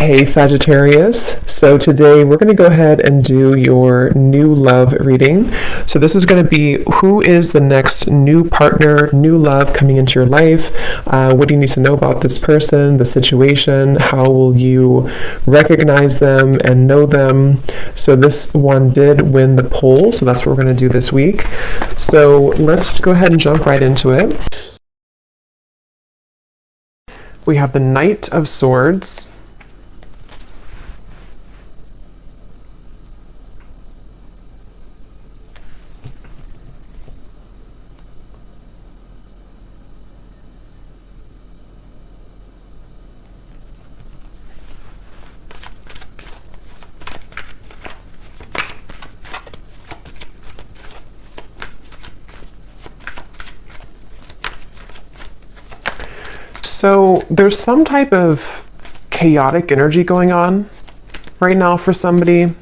Hey Sagittarius, so today we're going to go ahead and do your new love reading. So this is going to be who is the next new partner, new love coming into your life. What do you need to know about this person, the situation? How will you recognize them and know them? So this one did win the poll, so that's what we're going to do this week. So let's go ahead and jump right into it. We have the Knight of Swords. So there's some type of chaotic energy going on right now for somebody.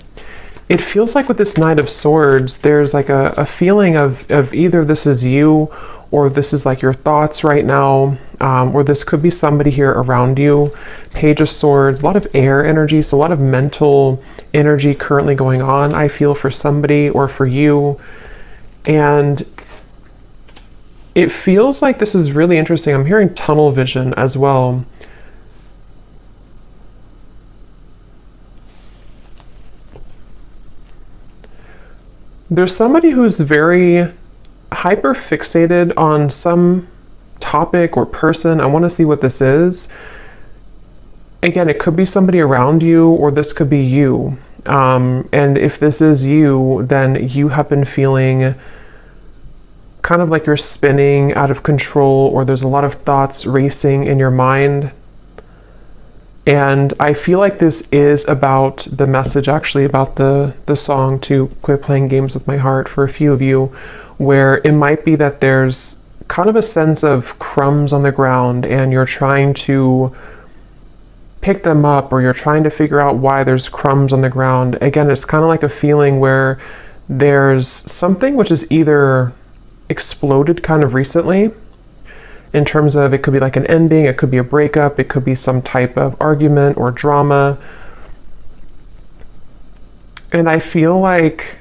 It feels like with this Knight of Swords, there's like a feeling of either this is you or this is like your thoughts right now, or this could be somebody here around you. Page of Swords, a lot of air energy, so a lot of mental energy currently going on, I feel, for somebody or for you. And it feels like this is really interesting. I'm hearing tunnel vision as well. There's somebody who's very hyper fixated on some topic or person. I want to see what this is. Again, it could be somebody around you, or this could be you. And if this is you, then you have been feeling kind of like you're spinning out of control, or there's a lot of thoughts racing in your mind. And I feel like this is about the message, actually, about the song to Quit Playing Games With My Heart for a few of you, where it might be that there's kind of a sense of crumbs on the ground and you're trying to pick them up, or you're trying to figure out why there's crumbs on the ground. Again, it's kind of like a feeling where there's something which is either exploded kind of recently, in terms of it could be like an ending, it could be a breakup, it could be some type of argument or drama. And I feel like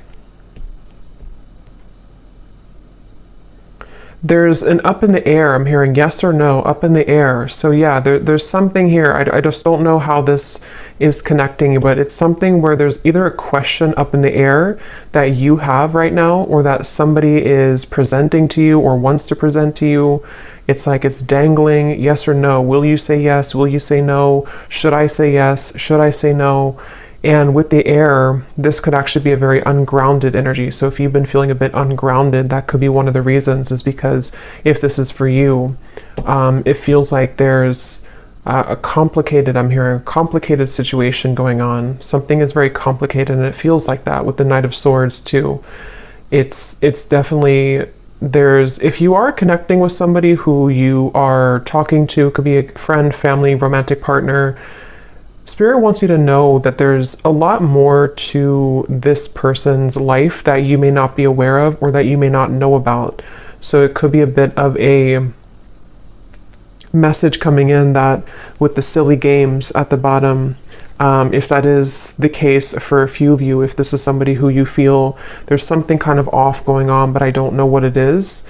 there's an up in the air. I'm hearing yes or no, up in the air. So yeah, there's something here. I just don't know how this is connecting, but it's something where there's either a question up in the air that you have right now, or that somebody is presenting to you or wants to present to you. It's like it's dangling, yes or no. Will you say yes? Will you say no? Should I say yes? Should I say no? And with the air, this could actually be a very ungrounded energy. So if you've been feeling a bit ungrounded, that could be one of the reasons, is because if this is for you, it feels like there's I'm hearing a complicated situation going on. Something is very complicated, and it feels like that with the Knight of Swords too. It's definitely, if you are connecting with somebody who you are talking to, could be a friend, family, romantic partner, Spirit wants you to know that there's a lot more to this person's life that you may not be aware of, or that you may not know about. So it could be a bit of a message coming in that with the silly games at the bottom, if that is the case for a few of you, if this is somebody who you feel there's something kind of off going on, but I don't know what it is,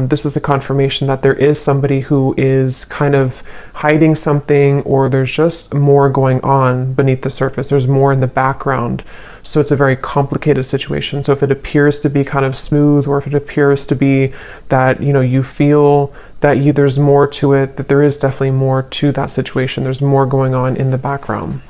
this is a confirmation that there is somebody who is kind of hiding something, or there's just more going on beneath the surface. There's more in the background. So it's a very complicated situation. So if it appears to be kind of smooth, or if it appears to be that, you feel that there's more to it, that there is definitely more to that situation. There's more going on in the background.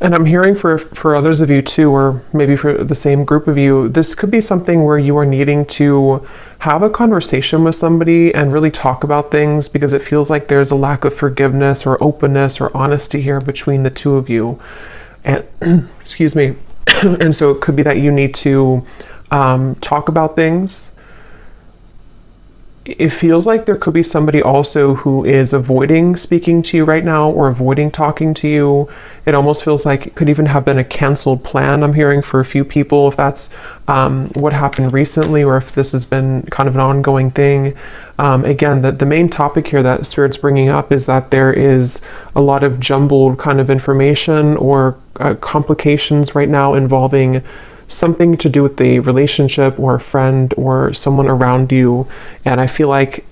And I'm hearing for others of you too, or maybe for the same group of you, this could be something where you are needing to have a conversation with somebody and really talk about things, because it feels like there's a lack of forgiveness or openness or honesty here between the two of you. And excuse me. And so it could be that you need to talk about things. it feels like there could be somebody also who is avoiding speaking to you right now or avoiding talking to you. It almost feels like it could even have been a canceled plan, I'm hearing, for a few people, if that's what happened recently, or if this has been kind of an ongoing thing. Again, the main topic here that Spirit's bringing up is that there is a lot of jumbled kind of information or complications right now involving something to do with the relationship or a friend or someone around you. And I feel like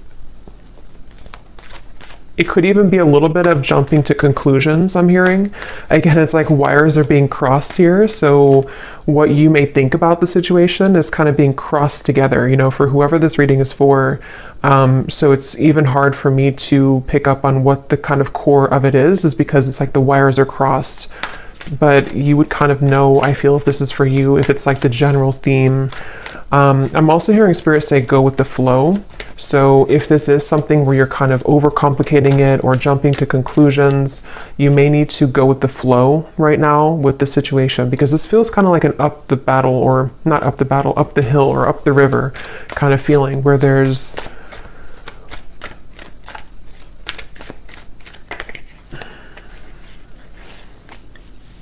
it could even be a little bit of jumping to conclusions, I'm hearing. Again, it's like wires are being crossed here. So what you may think about the situation is kind of being crossed together, you know, for whoever this reading is for. So it's even hard for me to pick up on what the kind of core of it is because it's like the wires are crossed. But you would kind of know, I feel, if this is for you, if it's like the general theme. I'm also hearing Spirit say go with the flow. So if this is something where you're kind of overcomplicating it or jumping to conclusions, you may need to go with the flow right now with the situation, because this feels kind of like an up the battle, or not up the battle, up the hill or up the river kind of feeling, where there's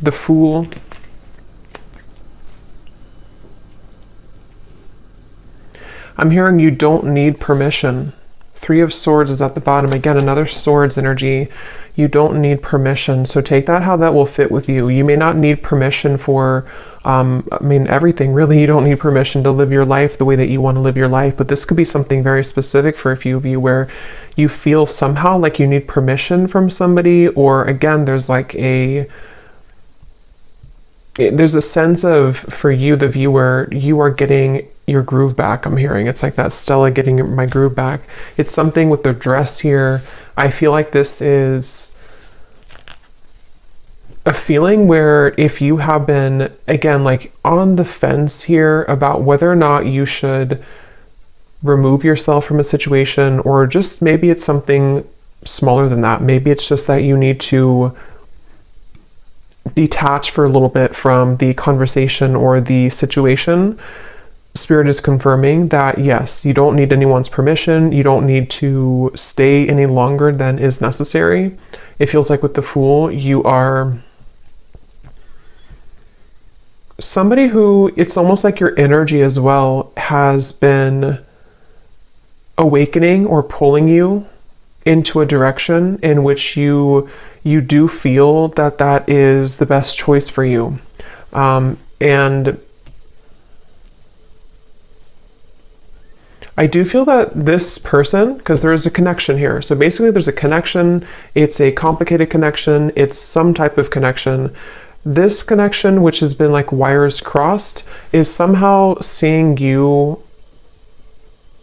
the Fool. I'm hearing you don't need permission. Three of Swords is at the bottom. Again, another Swords energy. You don't need permission. So take that how that will fit with you. You may not need permission for, everything. Really, you don't need permission to live your life the way that you want to live your life. But this could be something very specific for a few of you where you feel somehow like you need permission from somebody, or again, there's like there's a sense of, for you, the viewer, you are getting your groove back, I'm hearing. It's like that Stella getting my groove back. It's something with the dress here. I feel like this is a feeling where if you have been, again, like on the fence here about whether or not you should remove yourself from a situation, or just maybe it's something smaller than that. Maybe it's just that you need to detach for a little bit from the conversation or the situation. Spirit is confirming that yes, you don't need anyone's permission. You don't need to stay any longer than is necessary. It feels like with the Fool, you are somebody who, it's almost like your energy as well has been awakening or pulling you into a direction in which you do feel that that is the best choice for you. And I do feel that this person, because there is a connection here. So basically there's a connection. It's a complicated connection. It's some type of connection. This connection, which has been like wires crossed, is somehow seeing you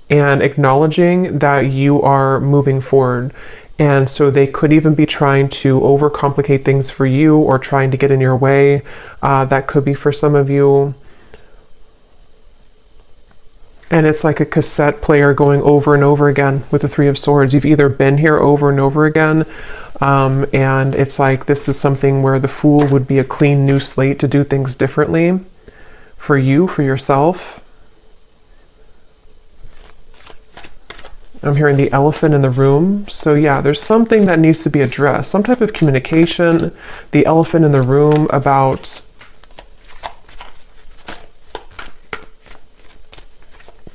and acknowledging that you are moving forward. And so they could even be trying to overcomplicate things for you or trying to get in your way. That could be for some of you. And it's like a cassette player going over and over again with the Three of Swords. You've either been here over and over again, and it's like this is something where the Fool would be a clean new slate to do things differently for you, for yourself. I'm hearing the Elephant in the room. So yeah, there's something that needs to be addressed, some type of communication. The Elephant in the room about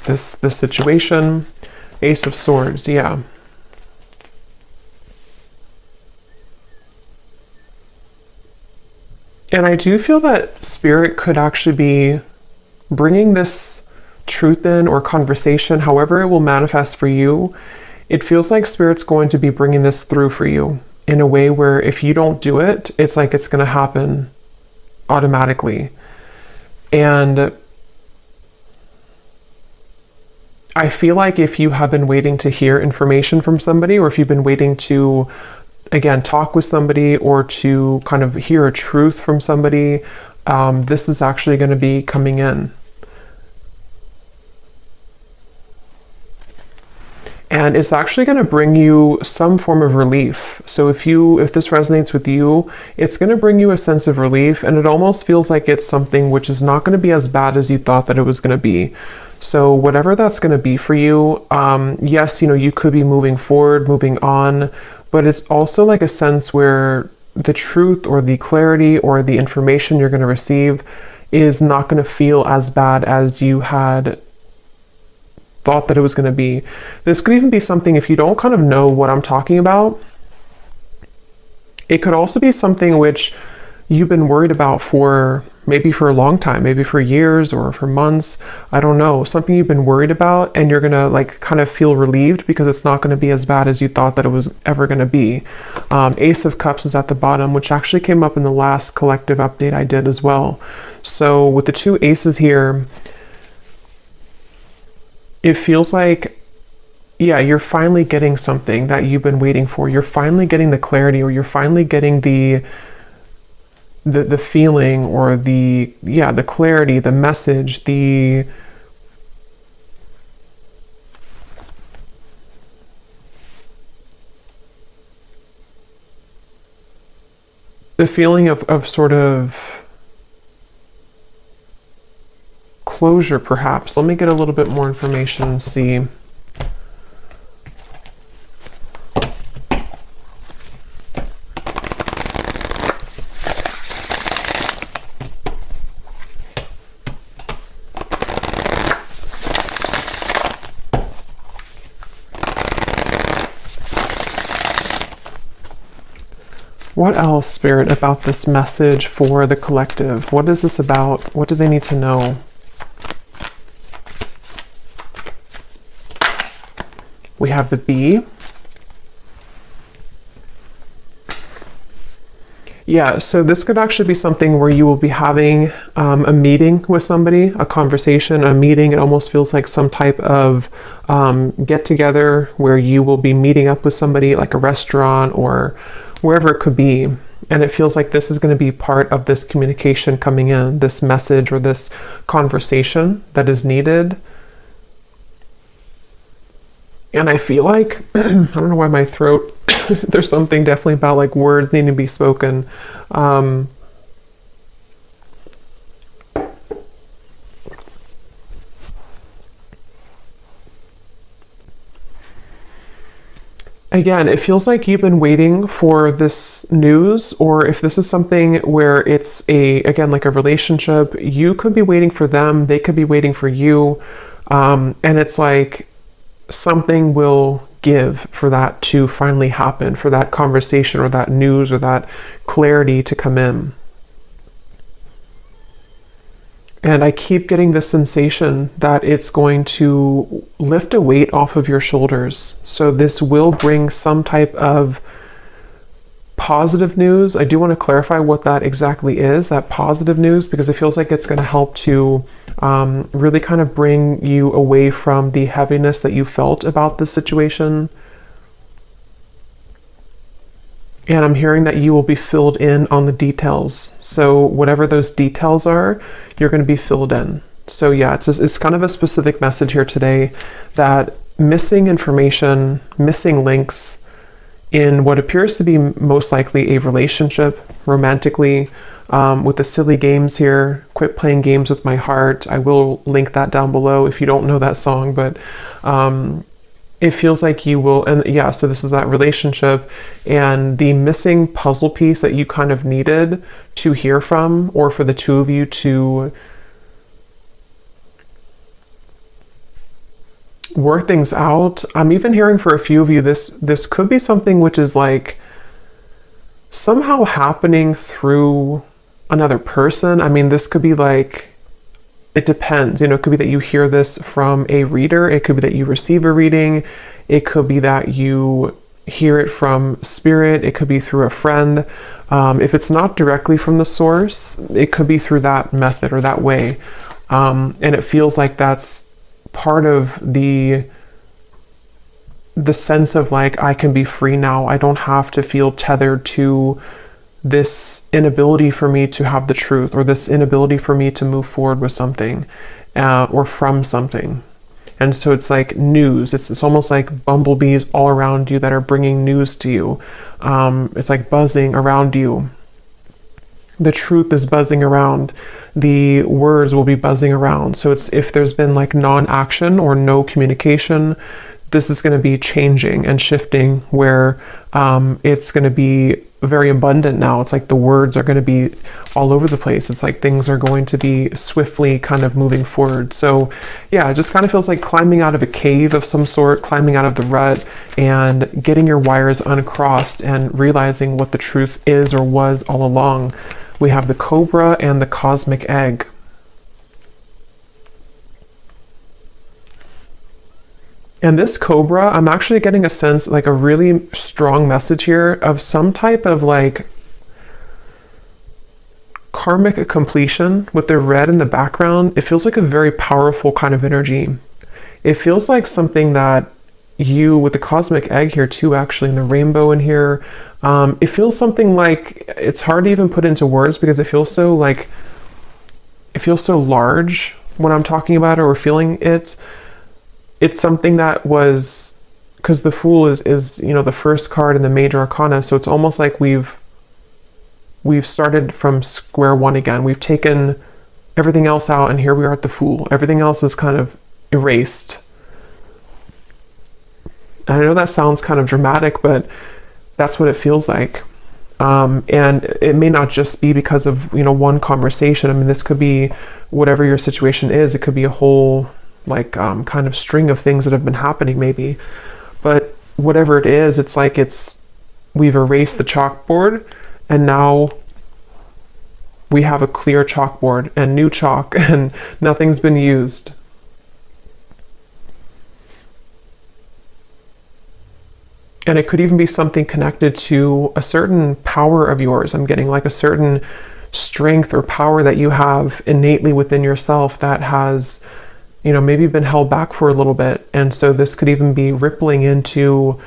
this situation. Ace of Swords, yeah. And I do feel that Spirit could actually be bringing this truth in, or conversation, however it will manifest for you. It feels like Spirit's going to be bringing this through for you in a way where if you don't do it, it's like it's going to happen automatically. And I feel like if you have been waiting to hear information from somebody, or if you've been waiting to, again, talk with somebody or to kind of hear a truth from somebody, this is actually going to be coming in. and it's actually going to bring you some form of relief. So if this resonates with you, it's going to bring you a sense of relief, and it almost feels like it's something which is not going to be as bad as you thought that it was going to be. So whatever that's going to be for you, yes, you could be moving forward, moving on, but it's also like a sense where the truth or the clarity or the information you're going to receive is not going to feel as bad as you had thought that it was going to be. This could even be something, if you don't kind of know what I'm talking about, it could also be something which you've been worried about for maybe for a long time, maybe for years or for months. I don't know, something you've been worried about, and you're going to like kind of feel relieved because it's not going to be as bad as you thought that it was ever going to be. Ace of Cups is at the bottom, which actually came up in the last collective update I did as well. So with the two aces here, it feels like, yeah, you're finally getting something that you've been waiting for. You're finally getting the clarity, or you're finally getting the feeling, or the clarity, the message, the feeling of sort of closure, perhaps. Let me get a little bit more information and see. What else, Spirit, about this message for the collective? What is this about? What do they need to know? We have the Bee. Yeah, so this could actually be something where you will be having a meeting with somebody, a conversation, a meeting. It almost feels like some type of get together where you will be meeting up with somebody, like a restaurant or wherever it could be. And it feels like this is going to be part of this communication coming in, this message or this conversation that is needed. And I feel like, I don't know why my throat, there's something definitely about like words needing to be spoken. Again, it feels like you've been waiting for this news, or if this is something where it's again, like a relationship, you could be waiting for them, they could be waiting for you. And it's like something will give for that to finally happen, for that conversation or that news or that clarity to come in. And I keep getting this sensation that it's going to lift a weight off of your shoulders. So this will bring some type of positive news. I do want to clarify what that exactly is, that positive news, because it feels like it's going to help to really kind of bring you away from the heaviness that you felt about this situation. And I'm hearing that you will be filled in on the details. So whatever those details are, you're going to be filled in. So yeah, it's kind of a specific message here today, that missing information, missing links in what appears to be most likely a relationship romantically, with the silly games here. Quit playing games with my heart. I will link that down below if you don't know that song, but it feels like you will, and yeah, so this is that relationship and the missing puzzle piece that you kind of needed to hear from, or for the two of you to work things out. I'm even hearing for a few of you, this could be something which is like somehow happening through another person. I mean, this could be like, it depends, it could be that you hear this from a reader. It could be that you receive a reading. It could be that you hear it from spirit. It could be through a friend. If it's not directly from the source, it could be through that method or that way. And it feels like that's part of the sense of like, I can be free now. I don't have to feel tethered to this inability for me to have the truth, or this inability for me to move forward with something, or from something. And so it's like news. It's almost like bumblebees all around you that are bringing news to you. It's like buzzing around you. The truth is buzzing around. The words will be buzzing around. So it's, if there's been like non-action or no communication, this is going to be changing and shifting, where it's going to be very abundant now. It's like the words are going to be all over the place. It's like things are going to be swiftly kind of moving forward. So yeah, it just kind of feels like climbing out of a cave of some sort, climbing out of the rut and getting your wires uncrossed and realizing what the truth is or was all along. We have the Cobra and the Cosmic Egg. And this Cobra, I'm actually getting a sense, like a really strong message here of some type of like karmic completion with the red in the background. It feels like a very powerful kind of energy. It feels like something that you, with the Cosmic Egg here too, actually, and the rainbow in here, it feels something like, it's hard to even put into words because it feels so like, it feels so large when I'm talking about it or feeling it. It's something that was, because the Fool is you know, the first card in the major arcana, so it's almost like we've started from square one again. We've taken everything else out and here we are at the Fool. Everything else is kind of erased. And I know that sounds kind of dramatic, but that's what it feels like. And it may not just be because of, you know, one conversation. I mean, this could be whatever your situation is. It could be a whole like kind of string of things that have been happening maybe, but whatever it is, it's like we've erased the chalkboard and now we have a clear chalkboard and new chalk and nothing's been used. And it could even be something connected to a certain power of yours. I'm getting like a certain strength or power that you have innately within yourself that has, you know, maybe been held back for a little bit. And so this could even be rippling into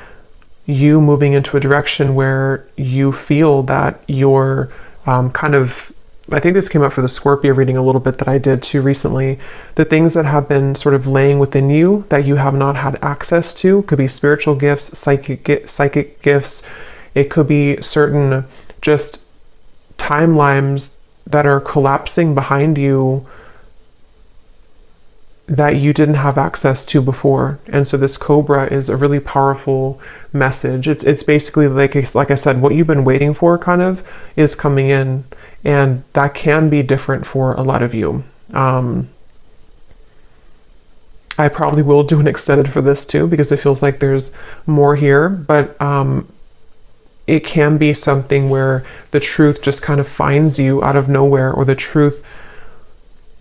you moving into a direction where you feel that you're kind of, I think this came up for the Scorpio reading a little bit that I did too recently, the things that have been sort of laying within you that you have not had access to. Could be spiritual gifts, psychic gifts. It could be certain just timelines that are collapsing behind you that you didn't have access to before. And so this Cobra is a really powerful message. It's basically like I said, what you've been waiting for kind of is coming in, and that can be different for a lot of you. I probably will do an extended for this too because it feels like there's more here, but it can be something where the truth just kind of finds you out of nowhere, or the truth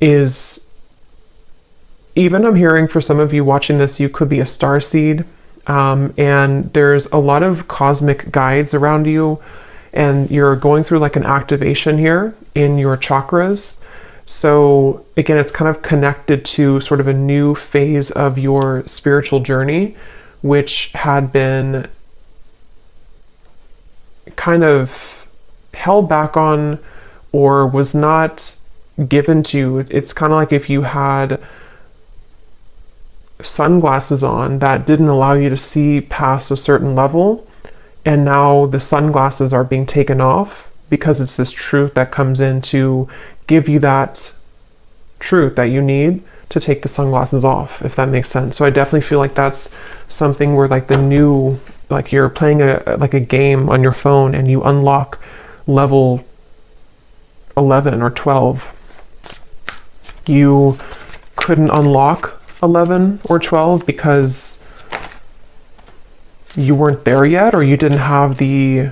is, even I'm hearing for some of you watching this, you could be a starseed, and there's a lot of cosmic guides around you, and you're going through like an activation here in your chakras. So again, it's kind of connected to sort of a new phase of your spiritual journey, which had been kind of held back on or was not given to you. It's kind of like if you had sunglasses on that didn't allow you to see past a certain level, and now the sunglasses are being taken off because it's this truth that comes in to give you that truth that you need to take the sunglasses off, if that makes sense. So I definitely feel like that's something where like the new, like you're playing a game on your phone and you unlock level 11 or 12. You couldn't unlock 11 or 12 because you weren't there yet, or you didn't have the,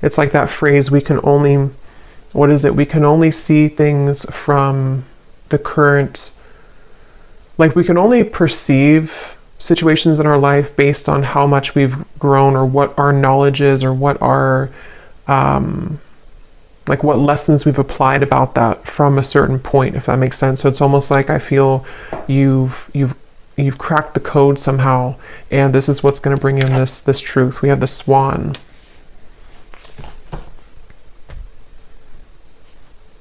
it's like that phrase, we can only, what is it? We can only see things from the current, like we can only perceive situations in our life based on how much we've grown, or what our knowledge is, or what our, like what lessons we've applied about that from a certain point, if that makes sense. So it's almost like I feel you've cracked the code somehow, and this is what's going to bring in this truth. We have the Swan.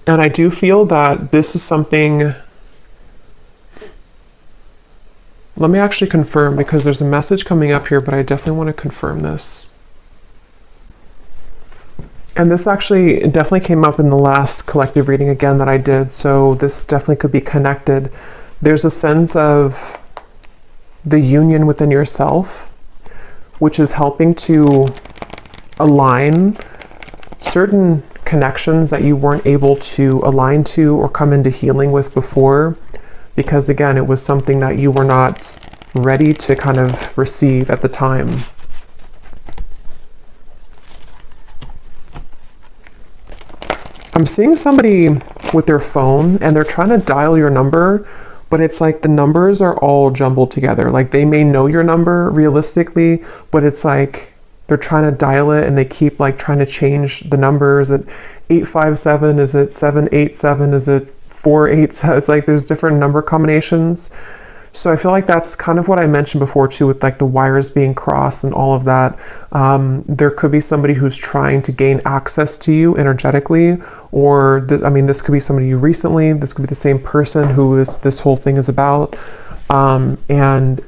And I do feel that this is something Let me actually confirm, because there's a message coming up here, but I definitely want to confirm this. And this actually definitely came up in the last collective reading again that I did, so this definitely could be connected. There's a sense of the union within yourself, which is helping to align certain connections that you weren't able to align to or come into healing with before, because again, it was something that you were not ready to kind of receive at the time. I'm seeing somebody with their phone and they're trying to dial your number, but it's like the numbers are all jumbled together. Like they may know your number realistically, but it's like they're trying to dial it and they keep like trying to change the numbers. At 857, is it 787, is it 487? It's like there's different number combinations. So I feel like that's kind of what I mentioned before too, with like the wires being crossed and all of that. There could be somebody who's trying to gain access to you energetically, or this could be somebody you recently, this could be the same person who this whole thing is about. And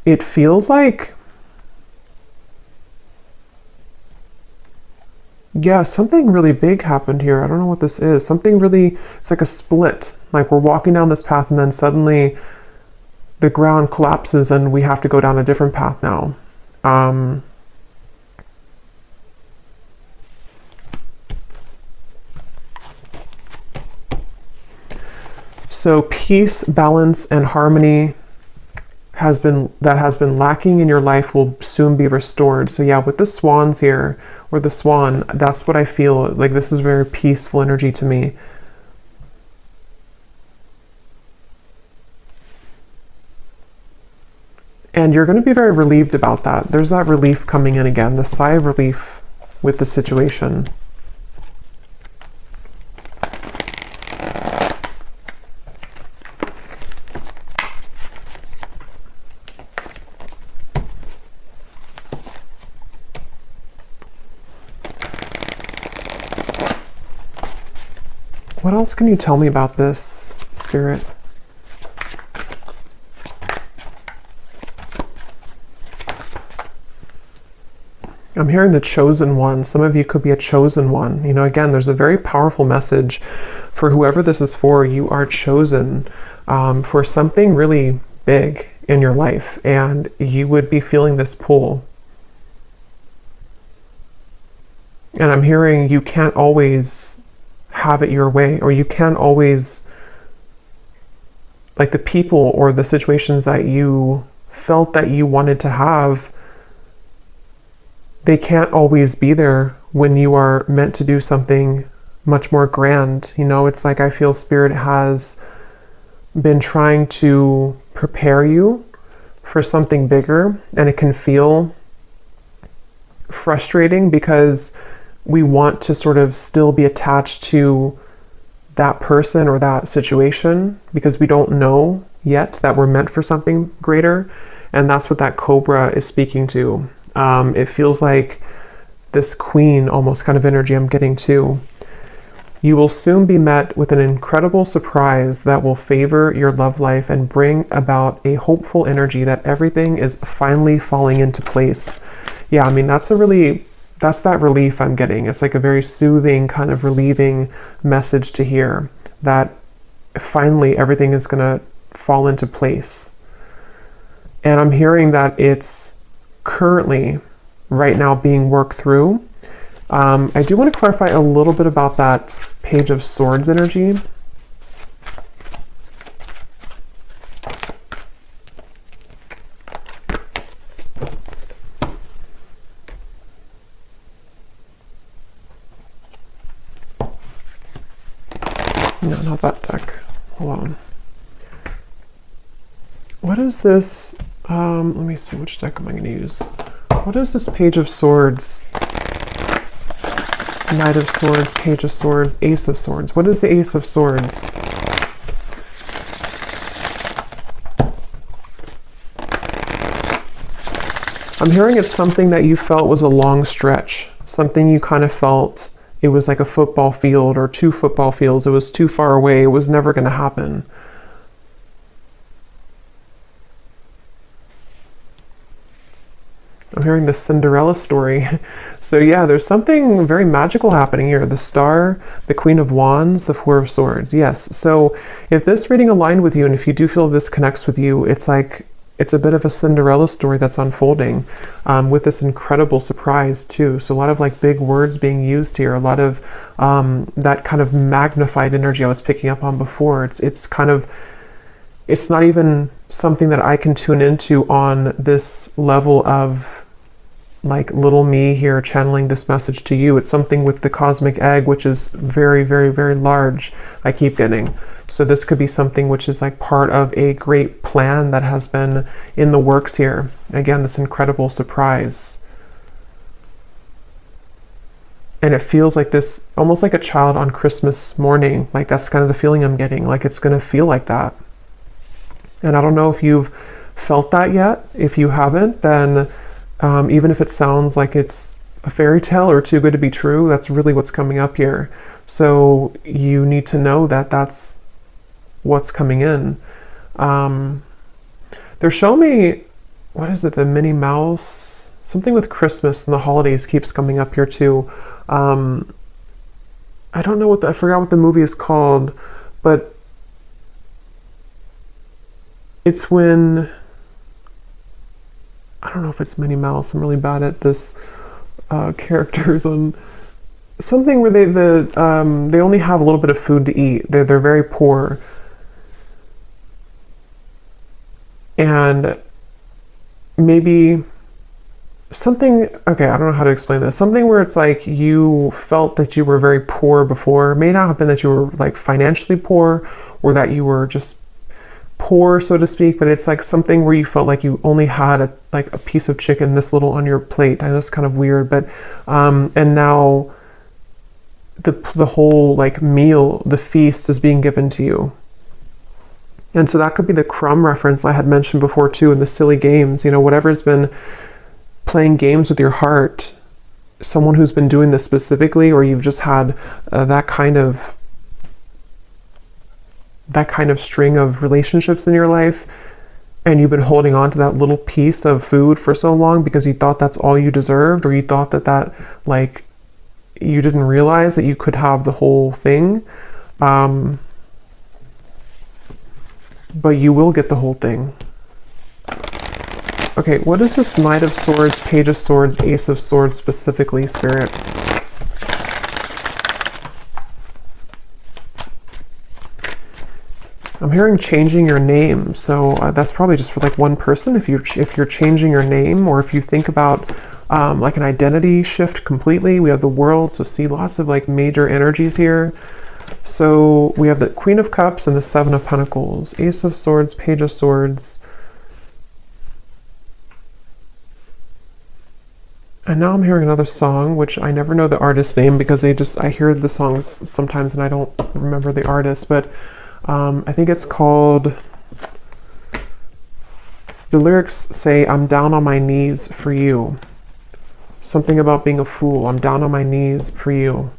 it feels like, yeah, something really big happened here. I don't know what this is. Something really, it's like a split. Like we're walking down this path and then suddenly the ground collapses and we have to go down a different path now. So peace, balance, and harmony has been lacking in your life will soon be restored. So yeah, with the swans here, or the swan, that's what I feel. Like this is very peaceful energy to me. And you're going to be very relieved about that. There's that relief coming in again, the sigh of relief with the situation. What else can you tell me about this, Spirit? I'm hearing the chosen one. Some of you could be a chosen one. You know, again, there's a very powerful message for whoever this is for. You are chosen for something really big in your life, and you would be feeling this pull. And I'm hearing you can't always have it your way, or you can't always, like the people or the situations that you felt that you wanted to have, they can't always be there when you are meant to do something much more grand. You know, it's like I feel Spirit has been trying to prepare you for something bigger, and it can feel frustrating because we want to sort of still be attached to that person or that situation because we don't know yet that we're meant for something greater. And that's what that Cobra is speaking to. It feels like this queen almost kind of energy I'm getting too. You will soon be met with an incredible surprise that will favor your love life and bring about a hopeful energy that everything is finally falling into place. Yeah, I mean, that's that relief I'm getting. It's like a very soothing, kind of relieving message to hear that finally everything is going to fall into place. And I'm hearing that it's currently right now being worked through. I do want to clarify a little bit about that Page of Swords energy. No, not that deck. Hold on. What is this? Let me see, which deck am I going to use? What is this Page of Swords? Knight of Swords, Page of Swords, Ace of Swords. What is the Ace of Swords? I'm hearing it's something that you felt was a long stretch. Something you kind of felt it was like a football field or 2 football fields. It was too far away. It was never going to happen. I'm hearing the Cinderella story. So yeah, there's something very magical happening here. The Star, the Queen of Wands, the Four of Swords. Yes. So if this reading aligned with you, and if you do feel this connects with you, it's like it's a bit of a Cinderella story that's unfolding, with this incredible surprise too. So a lot of like big words being used here, a lot of that kind of magnified energy I was picking up on before. It's kind of, it's not even something that I can tune into on this level of like little me here channeling this message to you. It's something with the cosmic egg, which is very, very, very large, I keep getting. So this could be something which is like part of a great plan that has been in the works here. Again, this incredible surprise. And it feels like this, almost like a child on Christmas morning. Like that's kind of the feeling I'm getting. Like it's going to feel like that. And I don't know if you've felt that yet. If you haven't, then even if it sounds like it's a fairy tale or too good to be true, that's really what's coming up here. So you need to know that that's what's coming in. They're showing me, what is it, the Minnie Mouse? Something with Christmas and the holidays keeps coming up here too. I don't know I forgot what the movie is called, but it's when, I don't know if it's Minnie Mouse. I'm really bad at this characters on something where they only have a little bit of food to eat. They're very poor, and maybe something. Okay, I don't know how to explain this. Something where it's like you felt that you were very poor before. It may not have been that you were like financially poor, or that you were just poor, so to speak, but it's like something where you felt like you only had a piece of chicken this little on your plate. I know it's kind of weird, but and now the whole like meal, the feast is being given to you. And so that could be the crumb reference I had mentioned before too, in the silly games, whatever's been playing games with your heart, someone who's been doing this specifically, or you've just had that kind of string of relationships in your life, and you've been holding on to that little piece of food for so long because you thought that's all you deserved, or you thought that like you didn't realize that you could have the whole thing, but you will get the whole thing. Okay, what is this Knight of Swords, Page of Swords, Ace of Swords specifically, Spirit? I'm hearing changing your name, so that's probably just for like one person. If you're changing your name, or if you think about like an identity shift completely. We have the World, so see lots of like major energies here. So we have the Queen of Cups and the Seven of Pentacles, Ace of Swords, Page of Swords. And now I'm hearing another song, which I never know the artist's name because I hear the songs sometimes and I don't remember the artist, but I think it's called, the lyrics say, I'm down on my knees for you. Something about being a fool. I'm down on my knees for you.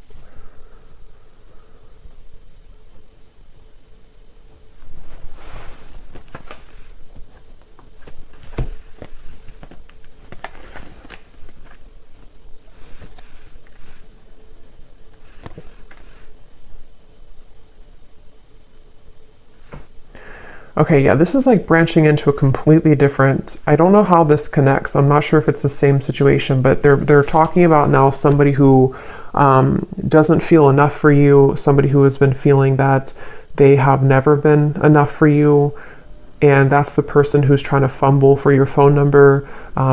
Okay, yeah, this is like branching into a completely different, I don't know how this connects. I'm not sure if it's the same situation, but they're talking about now somebody who doesn't feel enough for you, somebody who has been feeling that they have never been enough for you, and that's the person who's trying to fumble for your phone number,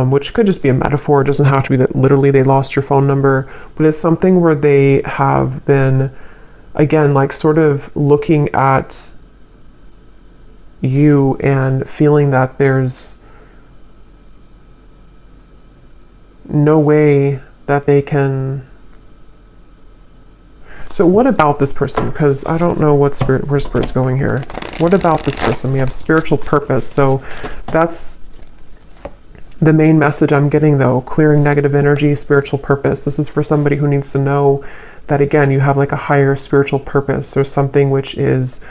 which could just be a metaphor. It doesn't have to be that literally they lost your phone number, but it's something where they have been, again, like sort of looking at you and feeling that there's no way that they can. So what about this person? Because I don't know where Spirit's going here. What about this person? We have spiritual purpose. So that's the main message I'm getting though. Clearing negative energy, spiritual purpose. This is for somebody who needs to know that, again, you have like a higher spiritual purpose or something which is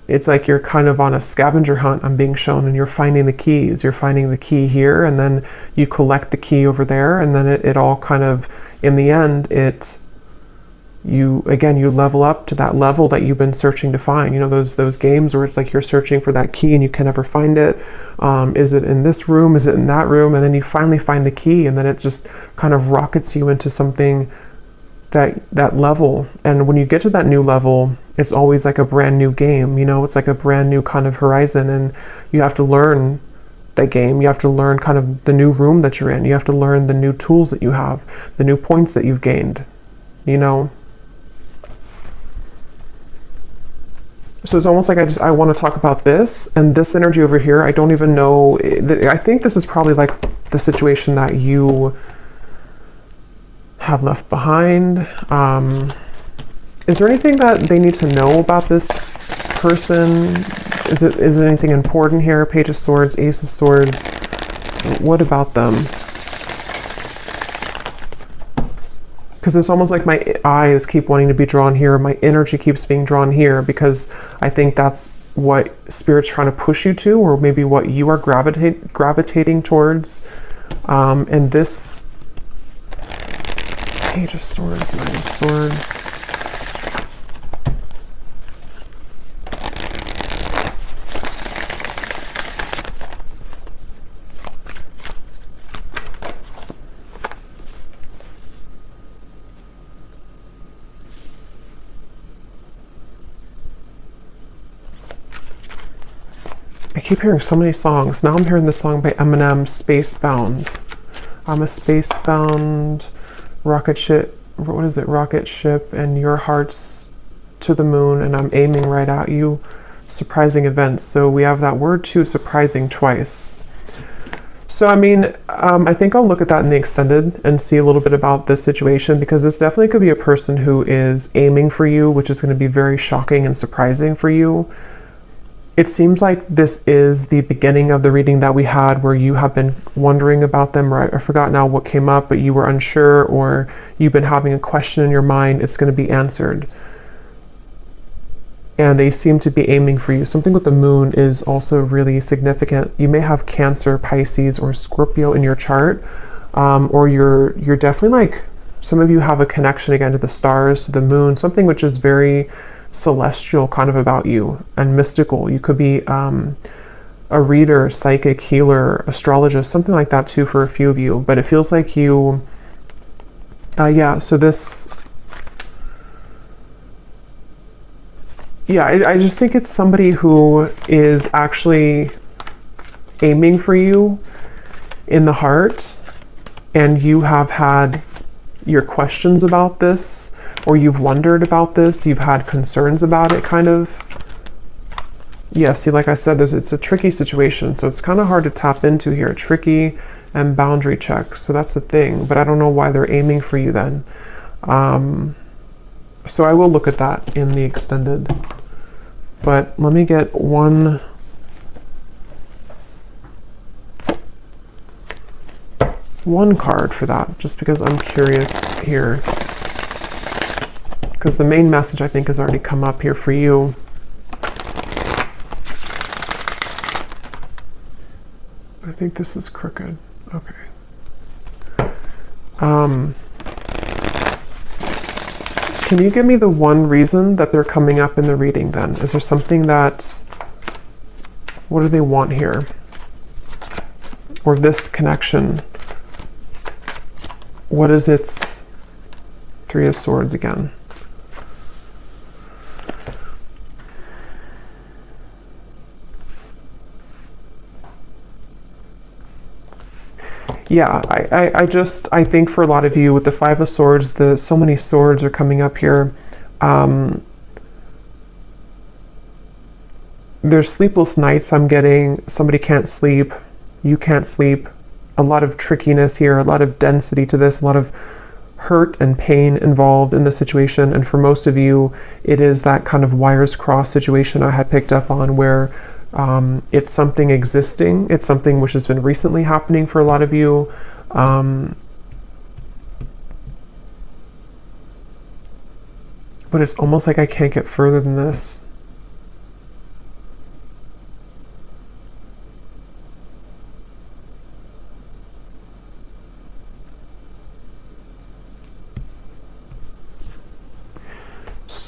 it's like you're kind of on a scavenger hunt, I'm being shown, and you're finding the keys. You're finding the key here, and then you collect the key over there, and then it all kind of, in the end, you level up to that level that you've been searching to find. You know, those games where it's like you're searching for that key and you can never find it. Is it in this room? Is it in that room? And then you finally find the key, and then it just kind of rockets you into something, that level. And when you get to that new level, it's always like a brand new game. You know, it's like a brand new kind of horizon, and you have to learn that game. You have to learn kind of the new room that you're in. You have to learn the new tools that you have, the new points that you've gained, you know. So it's almost like I want to talk about this, and this energy over here, I don't even know. I think this is probably like the situation that you have left behind. Is there anything that they need to know about this person? Is it anything important here? Page of Swords, Ace of Swords. What about them? Because it's almost like my eyes keep wanting to be drawn here. My energy keeps being drawn here, because I think that's what Spirit's trying to push you to, or maybe what you are gravitating towards. And this Page of Swords, Knight of Swords. I keep hearing so many songs. Now I'm hearing this song by Eminem, Spacebound. I'm a spacebound rocket ship. What is it? Rocket ship, and your heart's to the moon, and I'm aiming right at you. Surprising events. So we have that word too, surprising, twice. So I mean, I think I'll look at that in the extended and see a little bit about this situation, because this definitely could be a person who is aiming for you, which is going to be very shocking and surprising for you. It seems like this is the beginning of the reading that we had, where you have been wondering about them, or I forgot now what came up, but you were unsure, or you've been having a question in your mind. It's going to be answered. And they seem to be aiming for you. Something with the moon is also really significant. You may have Cancer, Pisces, or Scorpio in your chart, or you're definitely like, some of you have a connection again to the stars, to the moon, something which is very celestial kind of about you, and mystical. You could be a reader, psychic, healer, astrologist, something like that too for a few of you. But it feels like you, so this, I just think it's somebody who is actually aiming for you in the heart, and you have had your questions about this, or you've wondered about this, you've had concerns about it, kind of. Yeah, see, like I said, it's a tricky situation, so it's kind of hard to tap into here. Tricky and boundary check, so that's the thing, but I don't know why they're aiming for you then. So I will look at that in the extended, but let me get one card for that, just because I'm curious here. Because the main message, I think, has already come up here for you. I think this is crooked. Okay. Can you give me the one reason that they're coming up in the reading then? Is there something that's... What do they want here? Or this connection? What is its... Three of Swords again. Yeah, I think for a lot of you with the Five of Swords, so many swords are coming up here. There's sleepless nights I'm getting. Somebody can't sleep. You can't sleep. A lot of trickiness here, a lot of density to this, a lot of hurt and pain involved in the situation. And for most of you, it is that kind of wires crossed situation I had picked up on, where it's something existing. It's something which has been recently happening for a lot of you. But it's almost like I can't get further than this.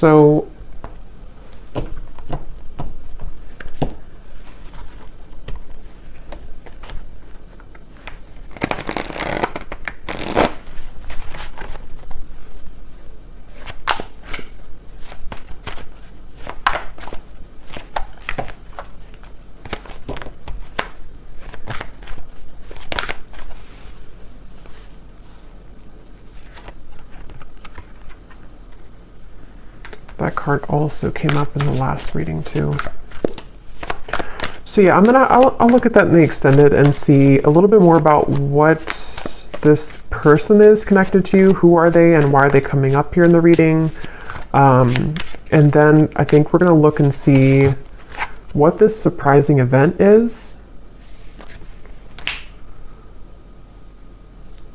So that card also came up in the last reading too. So yeah, I'll look at that in the extended and see a little bit more about what this person is connected to, who are they and why are they coming up here in the reading. And then I think we're gonna look and see what this surprising event is.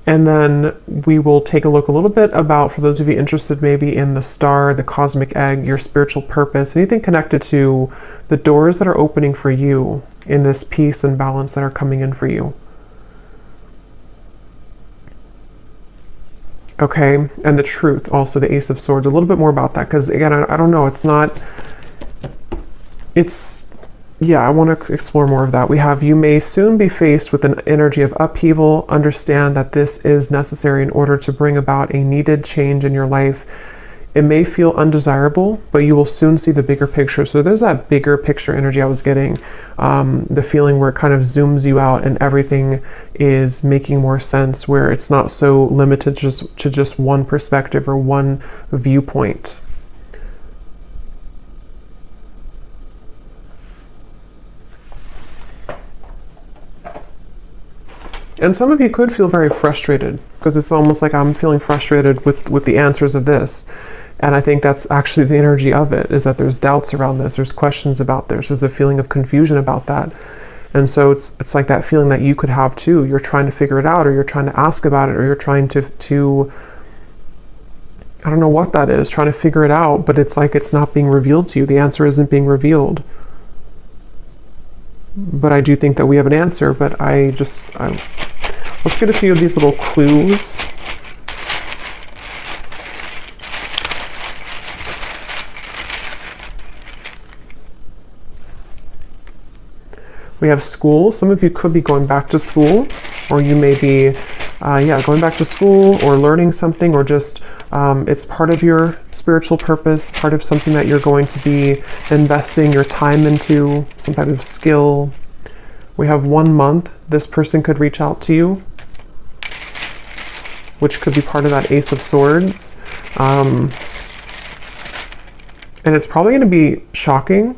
And then we will take a look a little bit about, for those of you interested maybe in the star, the cosmic egg, your spiritual purpose, anything connected to the doors that are opening for you in this peace and balance that are coming in for you. Okay, and the truth, also the Ace of Swords, a little bit more about that, because again, I don't know, yeah, I want to explore more of that. We have, you may soon be faced with an energy of upheaval. Understand that this is necessary in order to bring about a needed change in your life. It may feel undesirable, but you will soon see the bigger picture. So there's that bigger picture energy I was getting, the feeling where it kind of zooms you out and everything is making more sense, where it's not so limited to just one perspective or one viewpoint. And some of you could feel very frustrated, because it's almost like I'm feeling frustrated with the answers of this. And I think that's actually the energy of it, is that there's doubts around this, there's questions about this, there's a feeling of confusion about that. And so it's like that feeling that you could have too. You're trying to figure it out, or you're trying to ask about it, or you're trying to I don't know what that is, trying to figure it out, but it's like it's not being revealed to you. The answer isn't being revealed. But I do think that we have an answer, but let's get a few of these little clues. We have school. Some of you could be going back to school, or you may be, going back to school or learning something, or just it's part of your spiritual purpose, part of something that you're going to be investing your time into, some type of skill. We have 1 month. This person could reach out to you, which could be part of that Ace of Swords. And it's probably going to be shocking.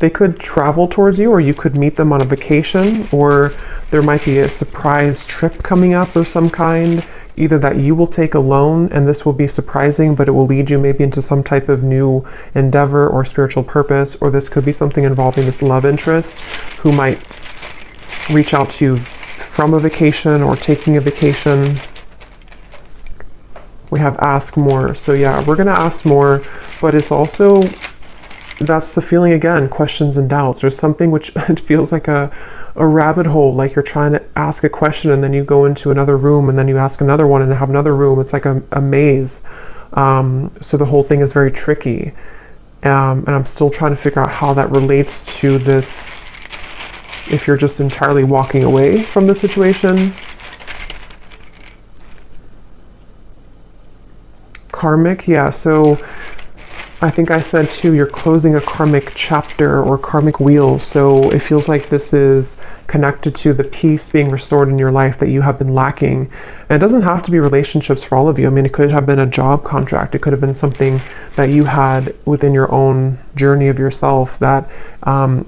They could travel towards you, or you could meet them on a vacation, or there might be a surprise trip coming up of some kind, either that you will take alone, and this will be surprising, but it will lead you maybe into some type of new endeavor or spiritual purpose, or this could be something involving this love interest who might reach out to you from a vacation or taking a vacation. We have ask more. So yeah, we're going to ask more, but it's also, that's the feeling again, questions and doubts. There's something which it feels like a rabbit hole, like you're trying to ask a question and then you go into another room and then you ask another one and have another room. It's like a maze. So the whole thing is very tricky. And I'm still trying to figure out how that relates to this, if you're just entirely walking away from the situation. Karmic, yeah, so I think I said too, you're closing a karmic chapter or karmic wheel. So it feels like this is connected to the peace being restored in your life that you have been lacking. And it doesn't have to be relationships for all of you. I mean, it could have been a job contract. It could have been something that you had within your own journey of yourself that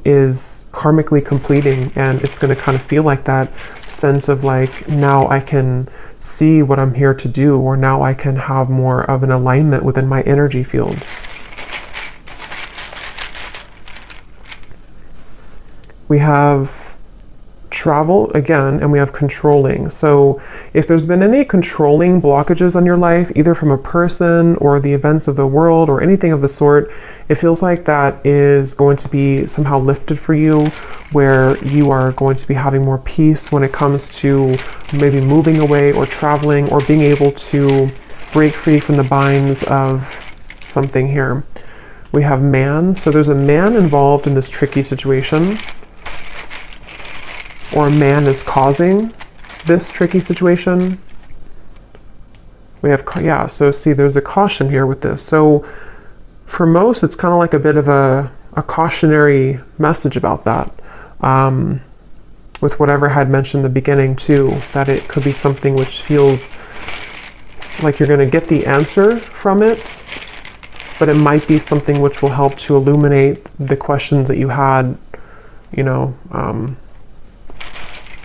is karmically completing. And it's going to kind of feel like that sense of like, now I can see what I'm here to do, or now I can have more of an alignment within my energy field. We have travel again, and we have controlling. So if there's been any controlling blockages on your life, either from a person or the events of the world or anything of the sort, it feels like that is going to be somehow lifted for you, where you are going to be having more peace when it comes to maybe moving away or traveling or being able to break free from the binds of something here. We have man, so there's a man involved in this tricky situation, or a man is causing this tricky situation. We have, yeah, so see, there's a caution here with this. So for most, it's kind of like a bit of a cautionary message about that. With whatever I had mentioned in the beginning too, that it could be something which feels like you're going to get the answer from it, but it might be something which will help to illuminate the questions that you had, you know.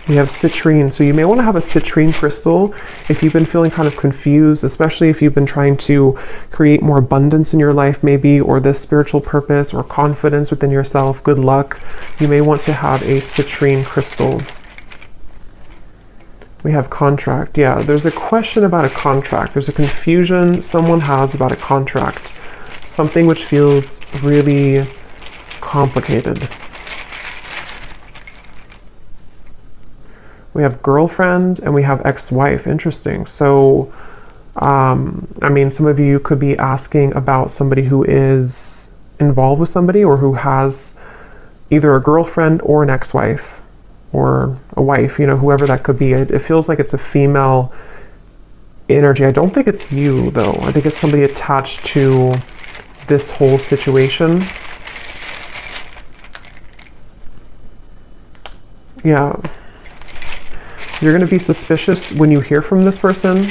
We have citrine, so you may want to have a citrine crystal if you've been feeling kind of confused, especially if you've been trying to create more abundance in your life maybe, or this spiritual purpose or confidence within yourself, good luck. You may want to have a citrine crystal. We have contract. Yeah, there's a question about a contract. There's a confusion someone has about a contract. Something which feels really complicated. We have girlfriend and we have ex-wife. Interesting. So, I mean, some of you could be asking about somebody who is involved with somebody, or who has either a girlfriend or an ex-wife or a wife, you know, whoever that could be. It feels like it's a female energy. I don't think it's you though. I think it's somebody attached to this whole situation. Yeah. You're going to be suspicious when you hear from this person,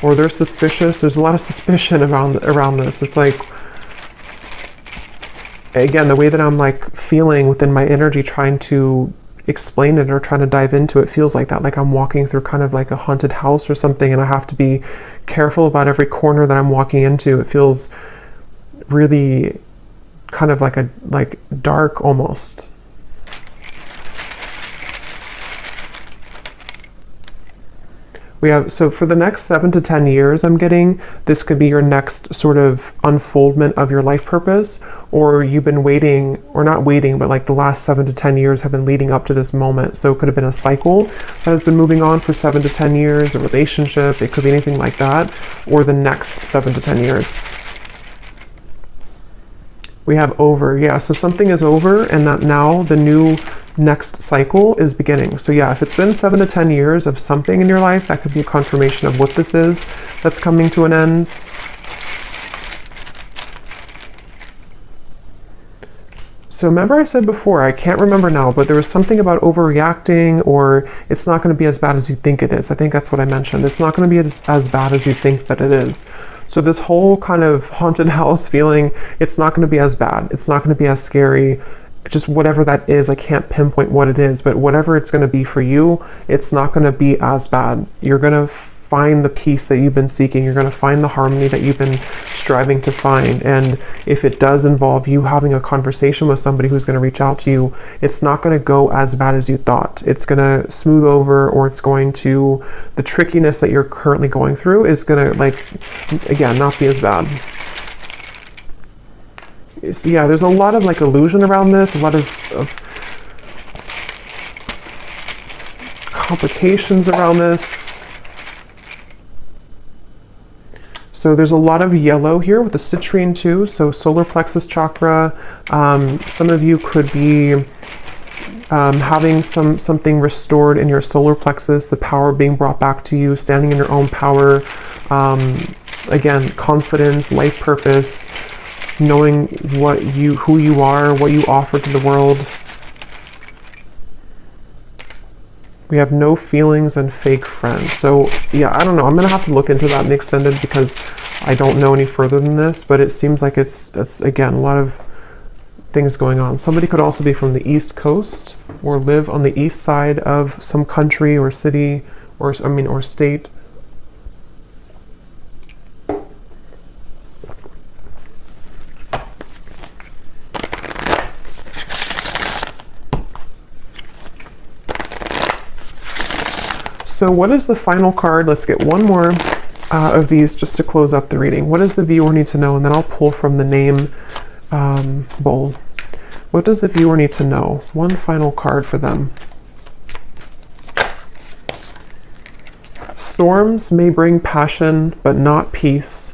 or they're suspicious. There's a lot of suspicion around this. It's like, again, the way that I'm like feeling within my energy, trying to explain it or trying to dive into it, feels like that. Like I'm walking through kind of like a haunted house or something, and I have to be careful about every corner that I'm walking into. It feels really kind of like dark almost. We have, so for the next 7 to 10 years, I'm getting, this could be your next sort of unfoldment of your life purpose, or you've been waiting, or not waiting, but like the last 7 to 10 years have been leading up to this moment. So it could have been a cycle that has been moving on for 7 to 10 years, a relationship, it could be anything like that, or the next 7 to 10 years. We have over, yeah, so something is over, and that now the new next cycle is beginning. So yeah, if it's been 7 to 10 years of something in your life, that could be a confirmation of what this is that's coming to an end. So remember I said before, I can't remember now, but there was something about overreacting, or it's not going to be as bad as you think it is. I think that's what I mentioned. It's not going to be as bad as you think that it is. So this whole kind of haunted house feeling, it's not going to be as bad. It's not going to be as scary. Just whatever that is, I can't pinpoint what it is, but whatever it's going to be for you, it's not going to be as bad. You're going to find the peace that you've been seeking. You're going to find the harmony that you've been striving to find. And if it does involve you having a conversation with somebody who's going to reach out to you, it's not going to go as bad as you thought. It's going to smooth over, or it's going to, the trickiness that you're currently going through is going to, like, again, not be as bad. So yeah, there's a lot of like illusion around this, a lot of complications around this. So there's a lot of yellow here with the citrine too. So solar plexus chakra. Some of you could be having something restored in your solar plexus, the power being brought back to you, standing in your own power. Again, confidence, life purpose, knowing who you are, what you offer to the world. We have no feelings and fake friends. So yeah, I don't know. I'm gonna have to look into that in the extended, because I don't know any further than this, but it seems like it's again, a lot of things going on. Somebody could also be from the East Coast, or live on the east side of some country or city, or state. So what is the final card? Let's get one more of these just to close up the reading. What does the viewer need to know? And then I'll pull from the name bowl. What does the viewer need to know? One final card for them. Storms may bring passion, but not peace.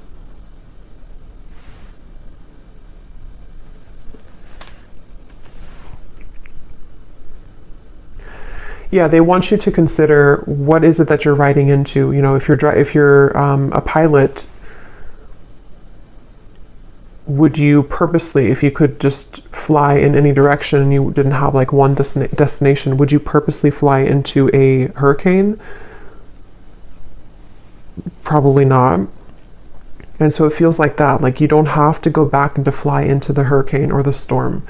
Yeah, they want you to consider what is it that you're riding into. You know, if you're a pilot, would you purposely, if you could just fly in any direction and you didn't have like one destination, would you purposely fly into a hurricane? Probably not. And so it feels like that. Like you don't have to go back and to fly into the hurricane or the storm.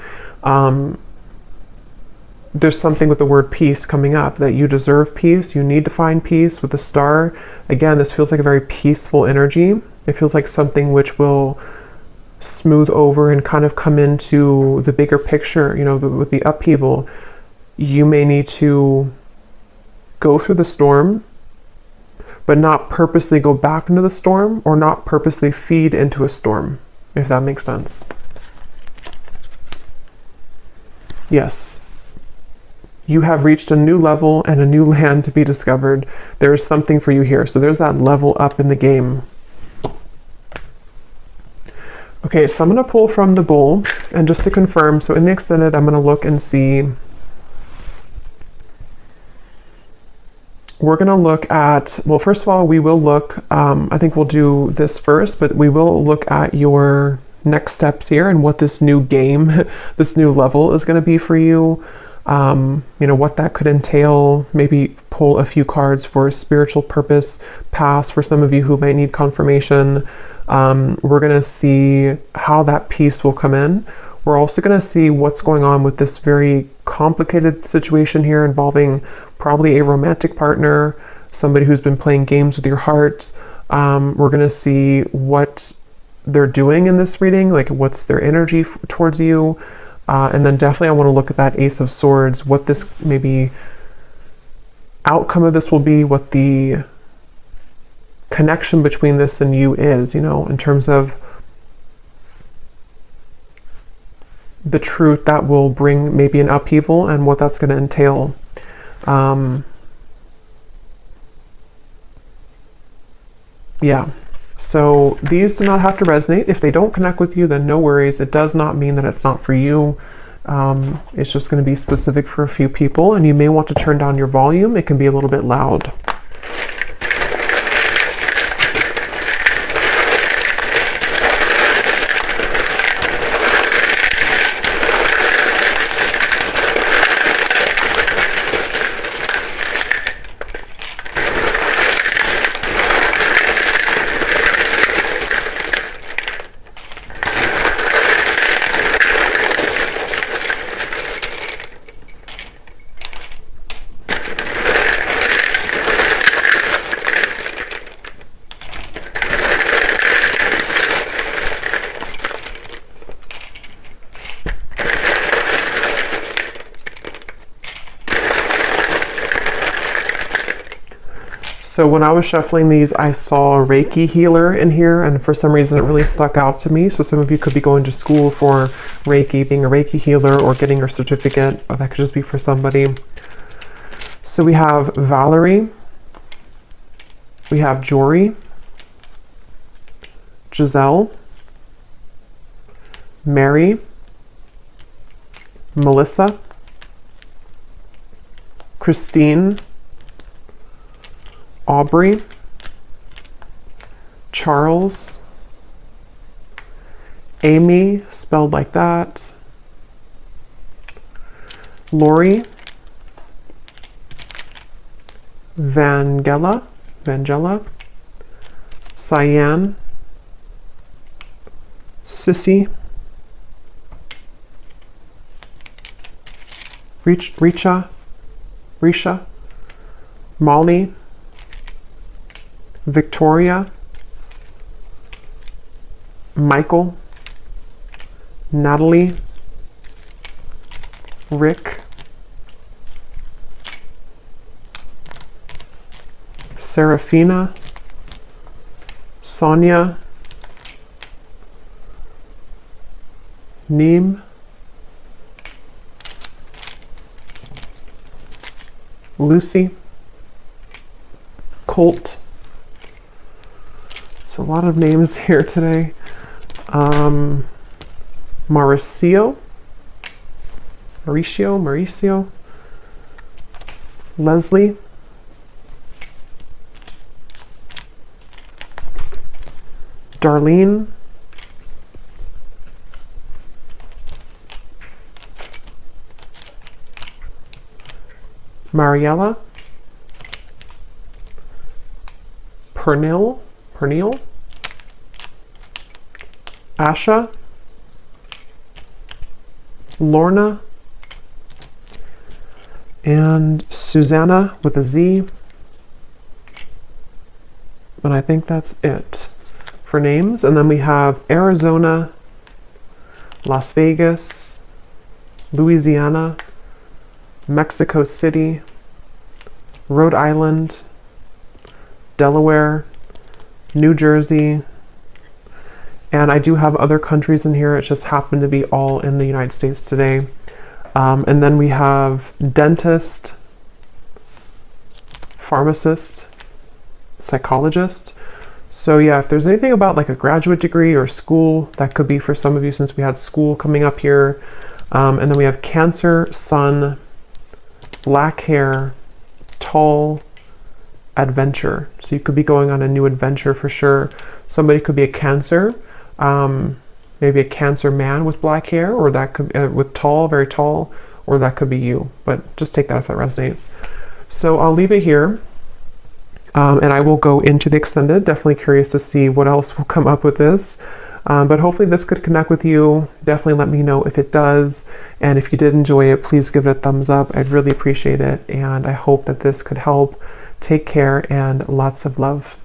There's something with the word peace coming up, that you deserve peace. You need to find peace with the star. Again, this feels like a very peaceful energy. It feels like something which will smooth over and kind of come into the bigger picture. You know, with the upheaval, you may need to go through the storm, but not purposely go back into the storm or not purposely feed into a storm, if that makes sense. Yes. You have reached a new level and a new land to be discovered. There is something for you here. So there's that level up in the game. Okay, so I'm going to pull from the bowl, and just to confirm, so in the extended, I'm going to look and see. We're going to look at, well, first of all, we will look, I think we'll do this first, but we will look at your next steps here and what this new game, this new level is going to be for you. You know, what that could entail. Maybe pull a few cards for spiritual purpose pass for some of you who might need confirmation. We're going to see how that peace will come in. We're also going to see what's going on with this very complicated situation here involving probably a romantic partner, somebody who's been playing games with your heart. We're going to see what they're doing in this reading, like what's their energy towards you. And then definitely I want to look at that Ace of Swords, what this maybe outcome of this will be, what the connection between this and you is, you know, in terms of the truth that will bring maybe an upheaval and what that's going to entail. Yeah. So these do not have to resonate. If they don't connect with you, then no worries. It does not mean that it's not for you. It's just going to be specific for a few people, and you may want to turn down your volume. It can be a little bit loud. So when I was shuffling these, I saw a Reiki healer in here, and for some reason it really stuck out to me. So some of you could be going to school for Reiki, being a Reiki healer, or getting your certificate, or that could just be for somebody. So we have Valerie, we have Jory, Giselle, Mary, Melissa, Christine, Aubrey, Charles, Amy, spelled like that, Lori, Vangela, Cyan, Sissy, Risha, Molly, Victoria, Michael, Natalie, Rick, Serafina, Sonia, Neem, Lucy, Colt. So a lot of names here today. Mauricio, Leslie, Darlene, Mariella, Pernil, Asha, Lorna, and Susanna with a Z. And I think that's it for names. And then we have Arizona, Las Vegas, Louisiana, Mexico City, Rhode Island, Delaware, New Jersey, and I do have other countries in here. It just happened to be all in the United States today. And then we have dentist, pharmacist, psychologist. So yeah, if there's anything about like a graduate degree or school, that could be for some of you since we had school coming up here. And then we have Cancer, Sun, black hair, tall, adventure. So you could be going on a new adventure for sure. Somebody could be a Cancer, maybe a Cancer man with black hair, or that could with tall, very tall, or that could be you. But just take that if that resonates. So I'll leave it here, and I will go into the extended. Definitely curious to see what else will come up with this. But hopefully this could connect with you. Definitely let me know if it does. And if you did enjoy it, please give it a thumbs up. I'd really appreciate it. And I hope that this could help. Take care and lots of love.